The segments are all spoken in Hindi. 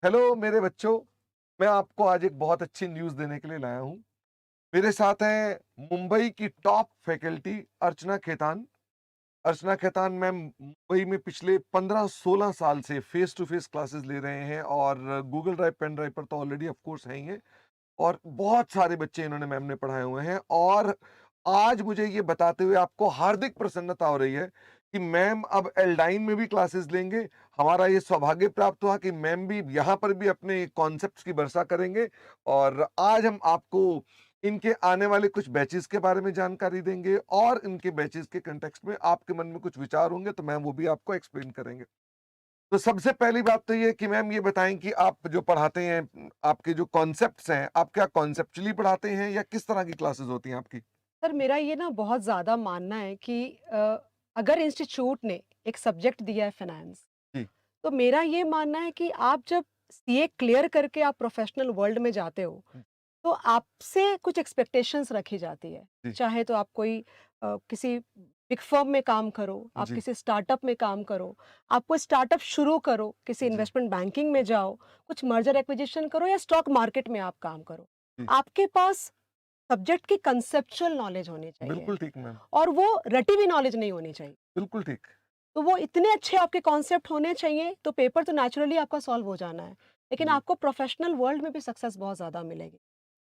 हेलो मेरे बच्चों, मैं आपको आज एक बहुत अच्छी न्यूज़ देने के लिए लाया हूँ। मेरे साथ हैं मुंबई की टॉप फैकल्टी अर्चना खेतान। अर्चना खेतान मैम मुंबई में पिछले 15-16 साल से फेस टू फेस क्लासेस ले रहे हैं और गूगल ड्राइव, पेन ड्राइव पर तो ऑलरेडी ऑफ कोर्स हैं ही हैं और बहुत सारे बच्चे इन्होंने मैम ने पढ़ाए हुए हैं और आज मुझे ये बताते हुए आपको हार्दिक प्रसन्नता हो रही है कि मैम अब एल्डाइन में भी क्लासेस लेंगे। हमारा ये सौभाग्य प्राप्त हुआ कि मैम भी यहाँ पर भी अपने कॉन्सेप्ट्स की वर्षा करेंगे और आज हम आपको इनके आने वाले कुछ बैचेस के बारे में जानकारी देंगे और इनके बैचेस के कंटेक्स्ट में आपके मन में कुछ विचार होंगे तो मैम वो भी आपको एक्सप्लेन करेंगे। तो सबसे पहली बात तो ये कि मैम ये बताएं कि आप जो पढ़ाते हैं, आपके जो कॉन्सेप्ट्स हैं, आप क्या कॉन्सेप्चुअली पढ़ाते हैं या किस तरह की क्लासेस होती हैं आपकी? सर मेरा ये ना बहुत ज़्यादा मानना है कि अगर इंस्टीट्यूट ने एक सब्जेक्ट दिया है फाइनेंस, जी, तो मेरा ये मानना है कि आप जब सीए क्लियर करके आप प्रोफेशनल वर्ल्ड में जाते हो, तो आपसे कुछ एक्सपेक्टेशंस रखी जाती है। जी, चाहे तो आप कोई किसी बिग फर्म में काम करो, आप जी, किसी स्टार्टअप में काम करो, आप कोई स्टार्टअप शुरू करो, किसी जी, इन्वेस्टमेंट बैंकिंग में जाओ, कुछ मर्जर एक्विजिशन करो या स्टॉक मार्केट में आप काम करो। जी। आपके पास सब्जेक्ट की कंसेप्चुअल नॉलेज होनी चाहिए बिल्कुल ठीक मैम, और वो रटी हुई नॉलेज नहीं होनी चाहिए। बिल्कुल ठीक। तो वो इतने अच्छे आपके कॉन्सेप्ट होने चाहिए, तो पेपर तो नेचुरली आपका सॉल्व हो जाना है। लेकिन जी, आपको प्रोफेशनल वर्ल्ड में भी सक्सेस बहुत ज़्यादा मिलेगी।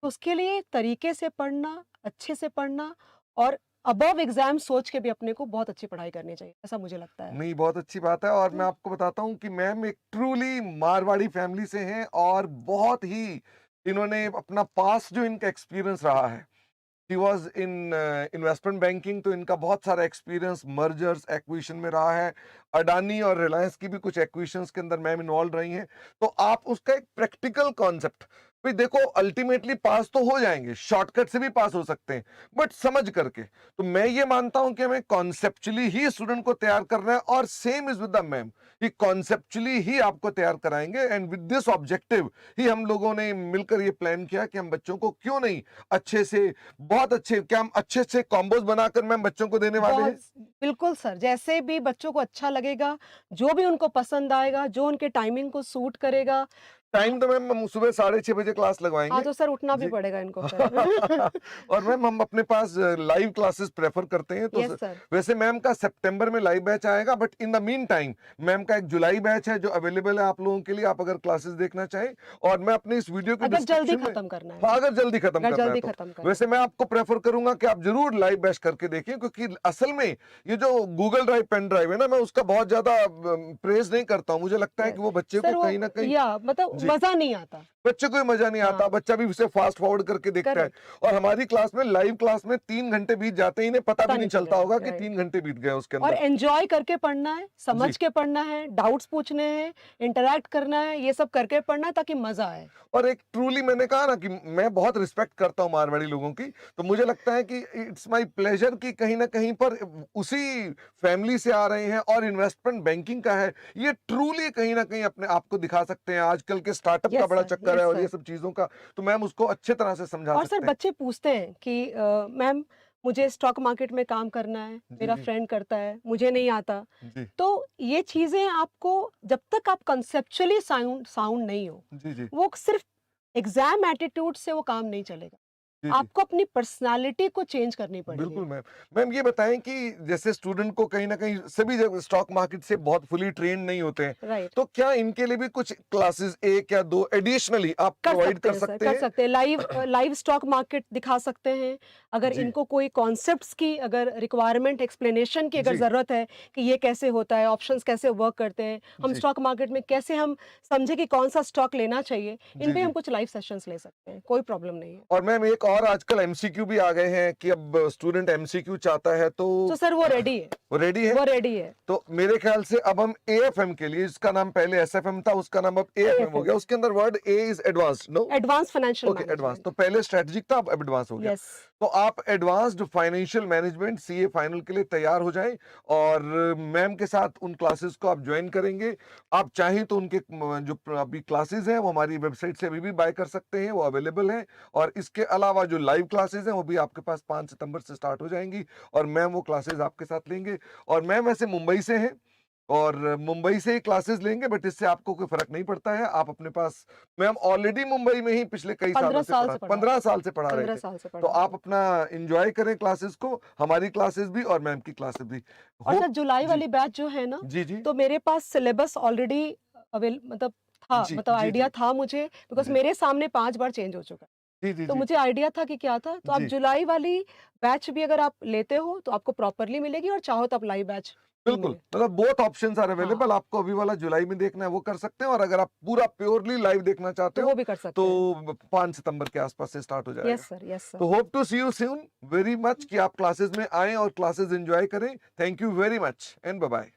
तो उसके लिए तरीके से पढ़ना, अच्छे से पढ़ना और अबव एग्ज़ाम सोच के भी अपने को बहुत अच्छी पढ़ाई करनी चाहिए, ऐसा मुझे लगता है। नहीं बहुत अच्छी बात है और मैं हुँ। आपको बताता हूँ कि मैम एक ट्रूली मारवाड़ी फैमिली से हैं और बहुत ही इन्होंने अपना पास्ट जो इनका एक्सपीरियंस रहा है, he was in investment banking तो इनका बहुत सारा एक्सपीरियंस मर्जर्स एक्विजिशन में रहा है। अडानी और रिलायंस की भी कुछ एक्विजिशंस के अंदर मैम इन्वॉल्व रही हैं। तो आप उसका एक प्रैक्टिकल कॉन्सेप्ट भाई देखो अल्टीमेटली पास तो हो जाएंगे, शॉर्टकट से भी पास हो सकते हैं, बट समझ करके। तो मैं ये मानता हूं कि हमें कॉन्सेप्चुअली ही स्टूडेंट को तैयार करना है और same is with the ma'am, कि कॉन्सेप्चुअली ही आपको तैयार कराएंगे एंड विद दिस ऑब्जेक्टिव ही हम लोगों ने मिलकर ये प्लान किया कि हम बच्चों को क्यों नहीं अच्छे से, बहुत अच्छे, क्या हम अच्छे से कॉम्बोज बनाकर मैम बच्चों को देने वाले हैं? बहुत बिल्कुल सर, जैसे भी बच्चों को अच्छा लगेगा, जो भी उनको पसंद आएगा, जो उनके टाइमिंग को सूट करेगा। टाइम तो मैम हम सुबह 6:30 बजे क्लास हाँ, लगवाएंगे। तो सर उठना भी जी। पड़ेगा इनको फिर। और मैम हम अपने पास लाइव क्लासेस प्रेफर करते हैं तो यस सर। वैसे मैम का सितंबर में लाइव बैच आएगा, but in the mean time ma'am का एक जुलाई बैच है जो अवेलेबल है आप लोगों के लिए, आप अगर क्लासेस देखना चाहें। और मैं अपने इस वीडियो के अगर जल्दी डिस्क्रिप्शन में, खत्म करना है हाँ तो। अगर जल्दी खत्म अगर करना है जल्दी तो खत्म करना वैसे है। मैं आपको प्रेफर करूंगा कि आप जरूर लाइव बैच करके देखें, क्योंकि असल में ये जो गूगल ड्राइव, पेन ड्राइव है ना, मैं उसका बहुत ज्यादा प्रेज नहीं करता हूँ। मुझे लगता है यस। कि वो बच्चे को सर वो कहीं ना कहीं, या मतलब जी, मज़ा नहीं आता। बच्चे को मजा नहीं आता, हाँ, बच्चा भी उसे फास्ट फॉरवर्ड करके देखता है। करेक्ट। और हमारी क्लास में, लाइव क्लास में 3 घंटे बीत जाते हैं, इन्हें पता भी पता नहीं नहीं चलता चलेगा, होगा कि राइट। 3 घंटे बीत गए उसके और अंदर। एन्जॉय करके पढ़ना है, जी। समझ के पढ़ना है, डाउट्स पूछने हैं, इंटरैक्ट करना है, ये सब करके पढ़ना है ताकि मज़ा आए। और एक ट्रूली, मैंने कहा ना कि मैं बहुत रिस्पेक्ट करता हूँ मारवाड़ी लोगों की, तो मुझे लगता है कि इट्स माय प्लेजर कि कहीं ना कहीं पर उसी फैमिली से आ रहे हैं और इन्वेस्टमेंट बैंकिंग का है, ये ट्रूली कहीं ना कहीं अपने आप को दिखा सकते हैं। आजकल के स्टार्टअप का यस बड़ा सर, चक्कर है यस और ये सर। सब चीजों का, तो मैम उसको अच्छे तरह से समझा और सर सकते हैं। बच्चे पूछते हैं कि मैम मुझे स्टॉक मार्केट में काम करना है, जी, मेरा जी, फ्रेंड करता है, मुझे नहीं आता। जी, तो ये चीज़ें आपको जब तक आप कंसेप्चुअली साउंड साउंड नहीं हो, जी, जी, वो सिर्फ़ एग्ज़ाम एटीट्यूड से वो काम नहीं चलेगा। जी, जी। आपको अपनी पर्सनैलिटी को चेंज करनी पड़ेगी। बिल्कुल मैम। मैम ये बताएँ कि जैसे स्टूडेंट को कहीं न कहीं सभी जगह स्टॉक मार्केट से बहुत फुली ट्रेन्ड नहीं होते हैं, राइट। तो क्या इनके लिए भी कुछ क्लासेस 1 या 2 एडिशनली आप कर प्रोवाइड सकते कर हैं सर, सकते कर हैं? सकते हैं। लाइव स्टॉक मार्केट दिखा सकते हैं। अगर जी, इनको कोई कॉन्सेप्ट्स की अगर रिक्वायरमेंट एक्सप्लेनेशन की अगर जी, ज़रूरत है कि ये कैसे होता है, ऑप्शंस कैसे वर्क करते हैं, हम जी, स्टॉक मार्केट में कैसे हम समझें कि कौन-सा स्टॉक लेना चाहिए, इन जी, पे हम जी। कुछ लाइव सेशंस ले सकते हैं, कोई प्रॉब्लम नहीं है। और मैम एक और आजकल एमसीक्यू भी आ गए हैं कि अब स्टूडेंट एमसीक्यू चाहता है तो तो सर वो रेडी है, वो रेडी है? वो रेडी है। तो मेरे ख्याल से अब हम एएफएम के लिए, इसका नाम पहले एसएफएम था, उसका नाम अब एएफएम हो एएफएम, गया। उसके अंदर word A is advanced, no? Advance financial okay, advance तो मैनेजमेंट। पहले स्ट्रेटेजिक था, अब एडवांस हो गया। यस। तो आप advanced financial management CA final के लिए तैयार हो जाएं और मैम के साथ उन क्लासेस को आप ज्वाइन करेंगे। आप चाहें तो उनके जो अभी क्लासेस हैं वो हमारी वेबसाइट से अभी भी बाय कर सकते हैं, वो अवेलेबल हैं। और इसके अलावा जो लाइव क्लासेस हैं वो भी आपके पास 5 सितंबर से स्टार्ट हो जाएंगी और मैम वो क्लासेस आपके साथ लेंगे। और मैम ऐसे मुंबई से हैं और मुंबई से ही क्लासेस लेंगे, बट इससे आपको कोई फर्क नहीं पड़ता है। आप अपने पास, मैम ऑलरेडी मुंबई में ही पिछले कई 15 सालों से साल पढ़ा, से पढ़ा 15 साल से पढ़ा रहे 15 थे। साल से तो पढ़ा आप रहे। अपना एंजॉय करें क्लासेस को, हमारी क्लासेस भी और मैम की क्लासेस भी। और सर होप जुलाई जी, वाली बैच जो है ना, जी, जी, तो मेरे पास सिलेबस ऑलरेडी मतलब था, जी, मतलब जी, आइडिया जी, था मुझे, बिकॉज़ जी, मेरे सामने 5 बार चेंज हो चुका है। जी, जी, तो जी, मुझे आइडिया था कि क्या था, तो आप जी। जुलाई वाली बैच भी अगर आप लेते हो, तो आपको प्रॉपर्ली मिलेगी और चाहो तो आप लाइव बैच भी बिल्कुल, मिले। मतलब बोथ ऑप्शंस आर हाँ, अवेलेबल। आपको अभी वाला जुलाई में देखना है वो कर सकते हैं, और अगर आप पूरा प्योरली लाइव देखना चाहते तो हो वो भी कर सकते हैं। तो 5 सितंबर के आसपास से स्टार्ट हो यस जाएगा। सर, यस तो sir. Hope to see you soon very much, कि आप क्लासेस में आएं और क्लासेस एंजॉय करें। Thank you very much and bye bye.